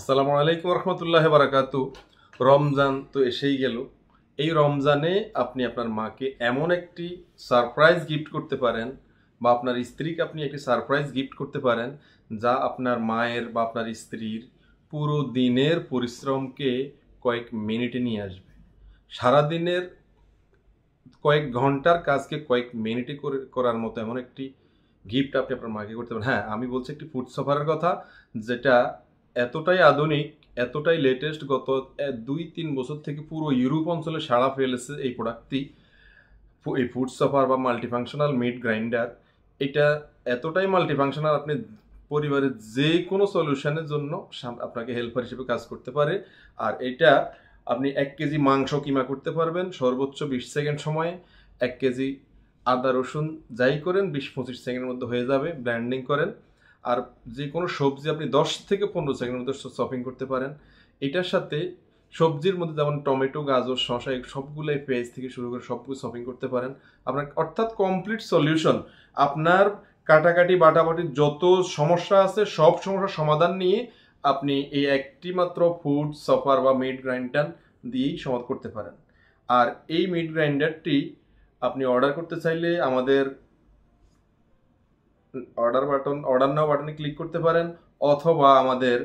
আসসালামু আলাইকুম রহমতুল্লাহ বারাকাতু। রমজান তো এসেই গেল। এই রমজানে আপনি আপনার মাকে এমন একটি সারপ্রাইজ গিফট করতে পারেন বা আপনার স্ত্রীকে আপনি একটি সারপ্রাইজ গিফট করতে পারেন, যা আপনার মায়ের বা আপনার স্ত্রীর পুরো দিনের পরিশ্রমকে কয়েক মিনিটে নিয়ে আসবে। সারাদিনের কয়েক ঘন্টার কাজকে কয়েক মিনিটে করার মতো এমন একটি গিফট আপনি আপনার মাকে করতে পারেন। হ্যাঁ, আমি বলছি একটি ফুড সফারের কথা, যেটা এতটাই আধুনিক, এতটাই লেটেস্ট, গত 2-3 বছর থেকে পুরো ইউরোপ অঞ্চলে সাড়া ফেলেছে এই প্রোডাক্টটি। এই ফুড সফার বা মাল্টিফাংশনাল মিট গ্রাইন্ডার, এটা এতটাই মাল্টিফাংশনাল, আপনি পরিবারের যে কোনো সলিউশনের জন্য আপনাকে হেল্পার হিসেবে কাজ করতে পারে। আর এটা আপনি 1 কেজি মাংস কিমা করতে পারবেন সর্বোচ্চ 20 সেকেন্ড সময়ে। 1 কেজি আদা রসুন যাই করেন 20-25 সেকেন্ডের মধ্যে হয়ে যাবে, ব্লেন্ডিং করেন। আর যে কোনো সবজি আপনি 10 থেকে 15 সেকেন্ডের মধ্যে শপিং করতে পারেন। এটার সাথে সবজির মধ্যে যেমন টমেটো, গাজর, শসা, সবগুলাই পেঁয়াজ থেকে শুরু করে সবগুলো শপিং করতে পারেন আপনার, অর্থাৎ কমপ্লিট সলিউশন। আপনার কাটাকাটি বাটাবাটির যত সমস্যা আছে সব সমস্যার সমাধান নিয়ে আপনি এই একটি মাত্র ফুড সফার বা মিট গ্রাইন্ডার দিয়েই সমাধান করতে পারেন। আর এই মিট গ্রাইন্ডারটি আপনি অর্ডার করতে চাইলে আমাদের অর্ডার নাও বাটনে ক্লিক করতে পারেন, অথবা আমাদের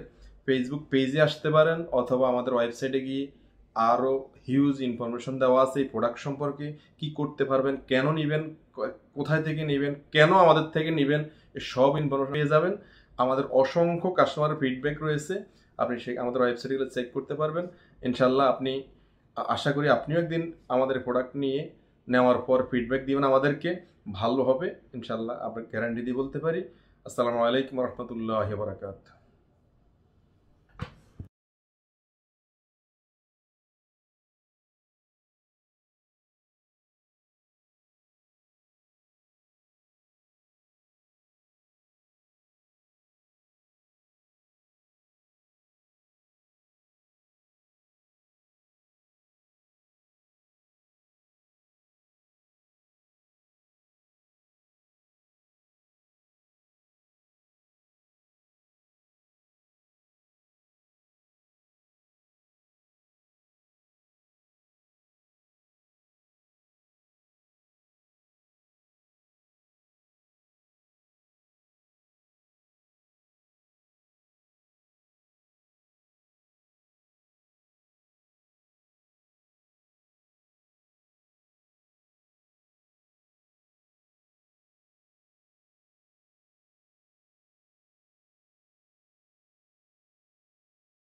ফেসবুক পেজে আসতে পারেন, অথবা আমাদের ওয়েবসাইটে গিয়ে আরও হিউজ ইনফরমেশন দেওয়া আছে এই প্রোডাক্ট সম্পর্কে, কি করতে পারবেন, কেন নেবেন, কোথায় থেকে নেবেন, কেন আমাদের থেকে নেবেন, সব ইনফরমেশন পেয়ে যাবেন। আমাদের অসংখ্য কাস্টমারের ফিডব্যাক রয়েছে, আপনি আমাদের ওয়েবসাইটে গেলে চেক করতে পারবেন। ইনশাল্লাহ আপনি, আশা করি আপনিও একদিন আমাদের প্রোডাক্ট নিয়ে নেওয়ার পর ফিডব্যাক দিবেন আমাদেরকে, ভালো হবে ইনশাল্লাহ, আপনার গ্যারান্টি দিয়ে বলতে পারি। আসসালামু আলাইকুম রহমতুল্লাহি ওয়া বারাকাতুহু।